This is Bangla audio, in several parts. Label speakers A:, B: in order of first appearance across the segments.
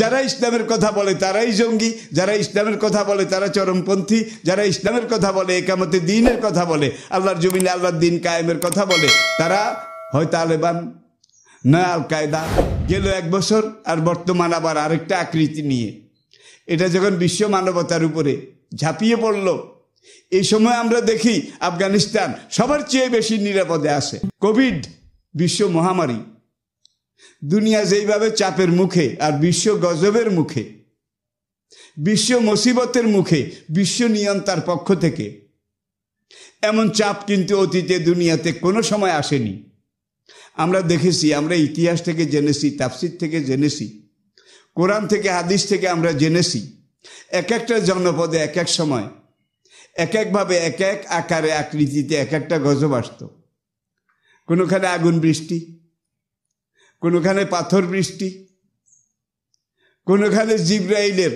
A: যারা ইসলামের কথা বলে তারাই জঙ্গি, যারা ইসলামের কথা বলে তারা চরমপন্থী, যারা ইসলামের কথা বলে, একামতে দ্বীনের কথা বলে, আল্লাহর জমিনে আল্লাহর দ্বীন কায়েমের কথা বলে, তারা হয় তালেবান নয় আল কায়দা। গেল 1 বছর আর বর্তমান আবার আরেকটা আকৃতি নিয়ে এটা যখন বিশ্ব মানবতার উপরে ঝাঁপিয়ে পড়ল, এই সময় আমরা দেখি আফগানিস্তান সবার চেয়ে বেশি নিরাপদে আছে। কোভিড বিশ্ব মহামারী, দুনিয়া যেইভাবে চাপের মুখে আর বিশ্ব গজবের মুখে, বিশ্ব মুসিবতের মুখে, বিশ্ব নিয়ন্ত্রণের পক্ষ থেকে এমন চাপ কিন্তু অতীতে দুনিয়াতে কোনো সময় আসেনি। আমরা দেখেছি, আমরা ইতিহাস থেকে জেনেছি, তাফসীর থেকে জেনেছি, কোরআন থেকে হাদিস থেকে আমরা জেনেছি, এক একটা জনপদে এক এক সময় এক একভাবে এক এক আকারে আকৃতিতে এক একটা গজব আসত। কোনোখানে আগুন বৃষ্টি, কোনোখানে পাথর বৃষ্টি, কোনোখানে জিব্রাইলের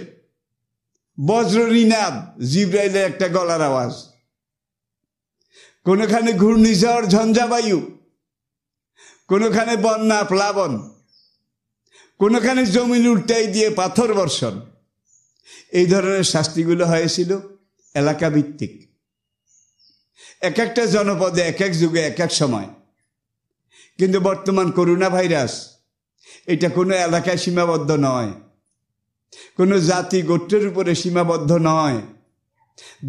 A: বজ্রনিনাদ, জিব্রাইলের একটা গলার আওয়াজ, কোনোখানে ঘূর্ণিঝড় ঝঞ্ঝাবায়ু, কোনোখানে বন্যা প্লাবন, কোনোখানে জমিন উল্টাই দিয়ে পাথর বর্ষণ। এই ধরনের শাস্তিগুলো হয়েছিল এলাকা ভিত্তিক, এক একটা জনপদে এক এক যুগে এক এক সময়। কিন্তু বর্তমান করোনা ভাইরাস এটা কোনো এলাকায় সীমাবদ্ধ নয়, কোনো জাতি গোত্রের উপরে সীমাবদ্ধ নয়।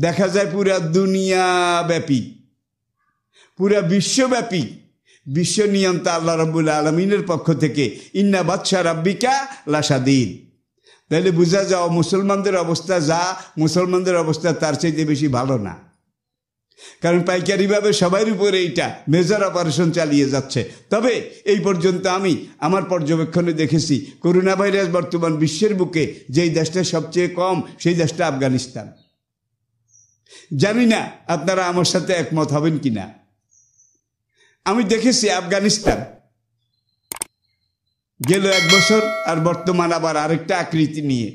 A: দেখা যায় পুরা দুনিয়াব্যাপী, পুরা বিশ্বব্যাপী বিশ্ব নিয়ন্ত্রণ আল্লাহ রাব্বুল আলামিনের পক্ষ থেকে ইন্না বাতশা রাব্বিকা লাশাদীদ। তাহলে বোঝা যাও মুসলমানদের অবস্থা যা, মুসলমানদের অবস্থা তার চাইতে বেশি ভালো না। কারণ পাইকারিভাবে সবার উপরে এইটা মেজর অপারেশন চালিয়ে যাচ্ছে। তবে এই পর্যন্ত আমি আমার পর্যবেক্ষণে দেখেছি করোনা ভাইরাস বর্তমান বিশ্বের বুকে যেই দেশটা সবচেয়ে কম সেই দেশটা আফগানিস্তান। জানি না আপনারা আমার সাথে একমত হবেন কিনা। আমি দেখেছি আফগানিস্তান গেল 1 বছর আর বর্তমান আবার আরেকটা আকৃতি নিয়ে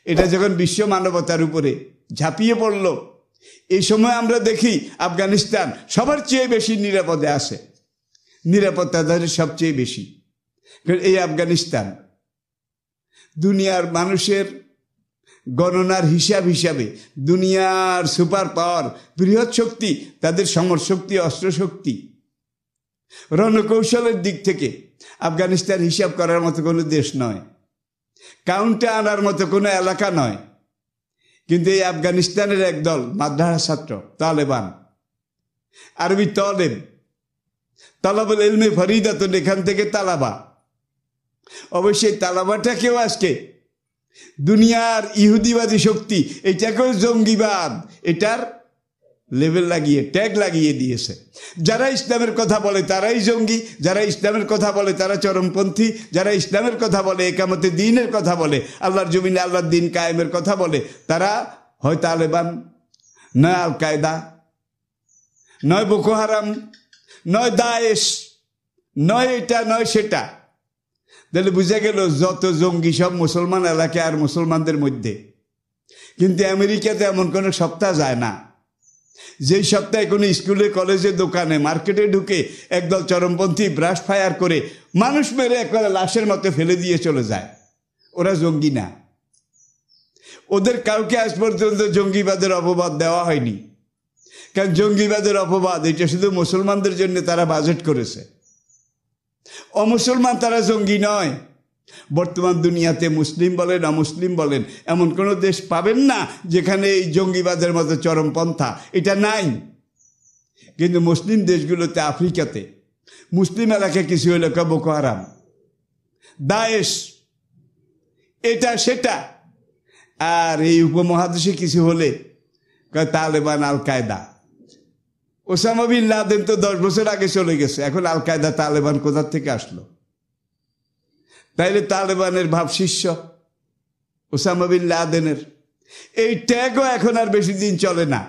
A: এটা যখন বিশ্ব মানবতার উপরে ঝাঁপিয়ে পড়ল, এই সময় আমরা দেখি আফগানিস্তান সবার চেয়ে বেশি নিরাপদে আছে, নিরাপত্তা তাদের সবচেয়ে বেশি। এই আফগানিস্তান দুনিয়ার মানুষের গণনার হিসাব হিসাবে দুনিয়ার সুপার পাওয়ার, বৃহৎ শক্তি, তাদের সমর শক্তি, অস্ত্র শক্তি, রণকৌশলের দিক থেকে আফগানিস্তান হিসাব করার মতো কোনো দেশ নয়, কাউন্টে আনার মতো কোনো এলাকা নয়। কিন্তু এই আফগানিস্তানের একদল মাদ্রাসা ছাত্র তালেবান, আরবি তলেব, তালাবুল ইলমে ফরিদাতুন, এখান থেকে তালাবা। অবশ্যই তালাবাটাকেও আজকে দুনিয়ার ইহুদিবাদী শক্তি এটাকেও জঙ্গিবাদ এটার লেভেল লাগিয়ে, ট্যাগ লাগিয়ে দিয়েছে। যারা ইসলামের কথা বলে তারাই জঙ্গি, যারা ইসলামের কথা বলে তারা চরমপন্থী, যারা ইসলামের কথা বলে, একামতে দ্বীনের কথা বলে, আল্লাহর জমিনে আল্লাহর দ্বীন কায়েমের কথা বলে, তারা হয় তালেবান নয় আল কায়দা, নয় বোকো হারাম, নয় দায়েশ, নয় এটা নয় সেটা। তাহলে বুঝা গেল যত জঙ্গি সব মুসলমান এলাকায় আর মুসলমানদের মধ্যে। কিন্তু আমেরিকাতে এমন কোনো সপ্তাহ যায় না যেই সপ্তাহে কোনো স্কুলে, কলেজে, দোকানে, মার্কেটে ঢুকে একদল চরমপন্থী ব্রাশ ফায়ার করে মানুষ মেরে একবারে লাশের মতো ফেলে দিয়ে চলে যায়। ওরা জঙ্গি না, ওদের কাউকে আজ পর্যন্ত জঙ্গিবাদের অপবাদ দেওয়া হয়নি। কারণ জঙ্গিবাদের অপবাদ এটা শুধু মুসলমানদের জন্য তারা বাজেট করেছে, অমুসলমান তারা জঙ্গি নয়। বর্তমান দুনিয়াতে মুসলিম বলেন অমুসলিম বলেন এমন কোনো দেশ পাবেন না যেখানে এই জঙ্গিবাদের মতো চরমপন্থা এটা নাই। কিন্তু মুসলিম দেশগুলোতে, আফ্রিকাতে মুসলিম এলাকায় কিছু হলে বোকো হারাম, দায়েশ, এটা সেটা। আর এই উপমহাদেশে কিছু হলে তালেবান, আল কায়দা। ওসামা বিন লাদেন তো 10 বছর আগে চলে গেছে, এখন আল কায়দা তালেবান কোথা থেকে আসলো? তাইলে তালেবানের ভাব শিষ্য ওসামা বিন লাদেনের। এই ট্যাগও এখন আর বেশি দিন চলে না,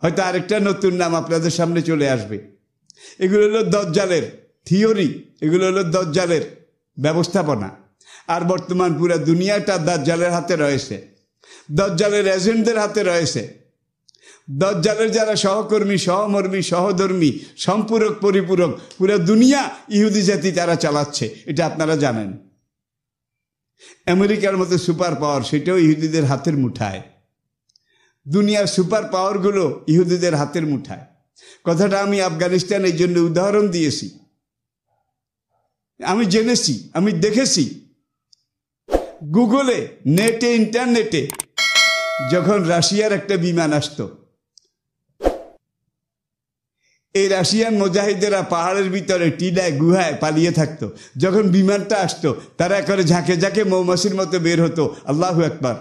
A: হয়তো আরেকটা নতুন নাম আপনাদের সামনে চলে আসবে। এগুলো হলো দজ্জালের থিওরি, এগুলো হলো দজ্জালের ব্যবস্থাপনা। আর বর্তমান পুরা দুনিয়াটা দাজ্জালের হাতে রয়েছে, দজ্জালের এজেন্টদের হাতে রয়েছে। দজ্জালের যারা সহকর্মী, সহমর্মী, সহধর্মী, সম্পূরক, পরিপূরক, পুরা দুনিয়া ইহুদি জাতি তারা চালাচ্ছে, এটা আপনারা জানেন। আমেরিকার মতো সুপার পাওয়ার, সেটাও ইহুদিদের হাতের মুঠায়। দুনিয়ার সুপার পাওয়ারগুলো ইহুদিদের হাতের মুঠায়। কথাটা আমি আফগানিস্তানের জন্য উদাহরণ দিয়েছি। আমি জেনেছি, আমি দেখেছি গুগলে, নেটে, ইন্টারনেটে, যখন রাশিয়ার একটা বিমান আসতো, এই রাশিয়ান মুজাহিদেরা পাহাড়ের ভিতরে টিলায় গুহায় পালিয়ে থাকতো। যখন বিমানটা আসতো, তারা করে ঝাঁকে ঝাঁকে মৌমাছির মতো বের হতো। আল্লাহু আকবার,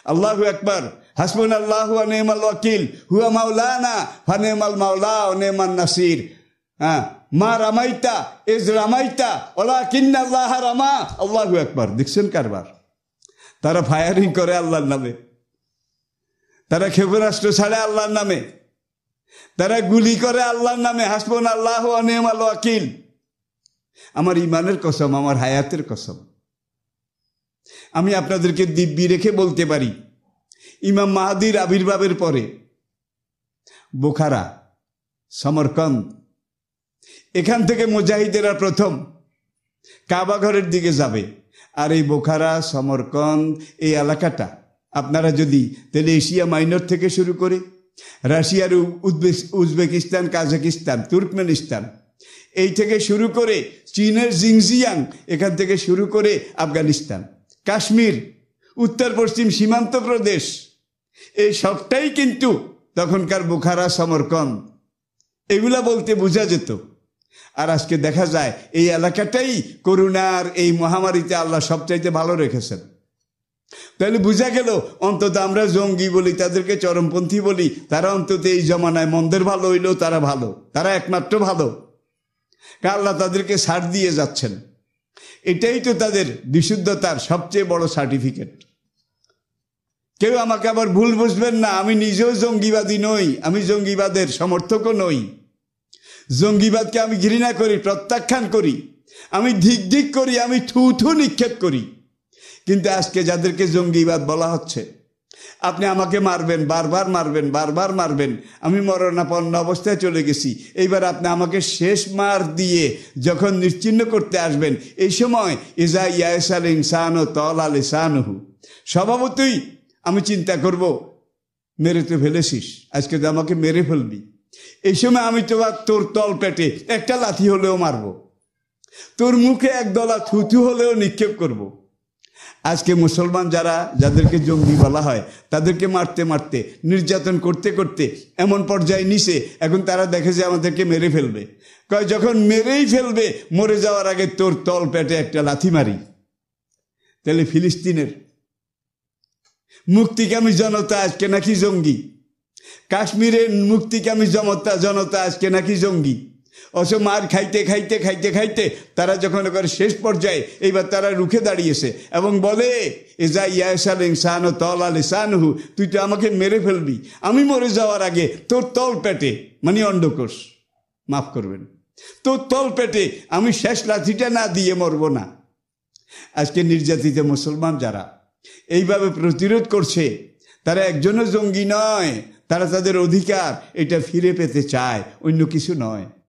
A: আল্লাহু আকবার, হাসবুনাল্লাহু ওয়া নি'মাল ওয়াকিল, হুয়া মাওলানা ওয়া নি'মাল মাওলা ওয়া নি'মান নাসির। মা রামাইতা ইজ রামাইতা ওয়ালাকিন্নাল্লাহা রামা। আল্লাহু আকবার। দেখছেন কারবার? তারা ফায়ারিং করে আল্লাহর নামে, তারা ক্ষেপণাস্ত্র ছাড়ে আল্লাহর নামে, তারা গুলি করে আল্লাহর নামে। হাসবুনাল্লাহু ওয়া নি'মাল ওয়াকিল। আমার ইমানের কসম, আমার হায়াতের কসম, আমি আপনাদেরকে দিব্যি রেখে বলতে পারি, ইমাম মাহাদির আবির্ভাবের পরে বোখারা, সমরকন্দ, এখান থেকে মুজাহিদেরা প্রথম কাবা ঘরের দিকে যাবে। আর এই বোখারা, সমরকন্দ, এই এলাকাটা আপনারা যদি তাহলে এশিয়া মাইনর থেকে শুরু করে রাশিয়ার উজবেকিস্তান, কাজাকিস্তান, তুর্কমেনিস্তান, এই থেকে শুরু করে চীনের জিংজিয়াং, এখান থেকে শুরু করে আফগানিস্তান, কাশ্মীর, উত্তর পশ্চিম সীমান্ত প্রদেশ, এই সবটাই কিন্তু তখনকার বোখারা, সমরকন্দ, এগুলা বলতে বোঝা যেত। আর আজকে দেখা যায় এই এলাকাটাই করোনার এই মহামারীতে আল্লাহ সবচাইতে ভালো রেখেছেন। তাহলে বোঝা গেল, অন্তত আমরা জঙ্গি বলি, তাদেরকে চরমপন্থী বলি, তারা অন্তত এই জমানায় মন্দের ভালো হইলেও তারা ভালো, তারা একমাত্র ভালো। আল্লাহ তাদেরকে ছাড় দিয়ে যাচ্ছেন। এটাই তো তাদের বিশুদ্ধতার সবচেয়ে বড় সার্টিফিকেট। কেউ আমাকে আবার ভুল বুঝবেন না, আমি নিজেও জঙ্গিবাদী নই, আমি জঙ্গিবাদের সমর্থকও নই। জঙ্গিবাদকে আমি ঘৃণা করি, প্রত্যাখ্যান করি, আমি ধিক ধিক করি, আমি থু থু নিক্ষেপ করি। কিন্তু আজকে যাদেরকে জঙ্গিবাদ বলা হচ্ছে, আপনি আমাকে মারবেন, বারবার মারবেন, বারবার মারবেন, আমি মরণাপন্ন অবস্থায় চলে গেছি, এইবার আপনি আমাকে শেষ মার দিয়ে যখন নিশ্চিহ্ন করতে আসবেন, এই সময় ইজা ইয়াসাল ইনসান ও তলা লিসানুহু, স্বভাবতই আমি চিন্তা করব, মেরে তো ফেলেছিস, আজকে তো আমাকে মেরে ফেলবি, এই সময় আমি তো তোর তল পেটে একটা লাথি হলেও মারব, তোর মুখে একদলা থুথু হলেও নিক্ষেপ করব। আজকে মুসলমান যারা, যাদেরকে জঙ্গি বলা হয়, তাদেরকে মারতে মারতে, নির্যাতন করতে করতে এমন পর্যায়ে নিছে, এখন তারা দেখে যে আমাদেরকে মেরে ফেলবে। কয় যখন মেরেই ফেলবে, মরে যাওয়ার আগে তোর তল পেটে একটা লাথি মারি। তাহলে ফিলিস্তিনের মুক্তিকামী জনতা আজকে নাকি জঙ্গি, কাশ্মীরের মুক্তিকামী জনতা আজকে নাকি জঙ্গি। অথচ মার খাইতে খাইতে খাইতে খাইতে তারা যখন করে শেষ পর্যায়ে, এইবার তারা রুখে দাঁড়িয়েছে এবং বলে, এজা ইয়াসাল ইনসান ও তলা লিসানুহু, তুই তো আমাকে মেরে ফেলবি, আমি মরে যাওয়ার আগে তোর তল পেটে, মানে অন্ডকোষ, মাফ করবেন, তোর তল পেটে আমি শেষ লাথিটা না দিয়ে মরব না। আজকে নির্যাতিত মুসলমান যারা এইভাবে প্রতিরোধ করছে, তারা একজনও জঙ্গি নয়, তারা তাদের অধিকার এটা ফিরে পেতে চায়, অন্য কিছু নয়।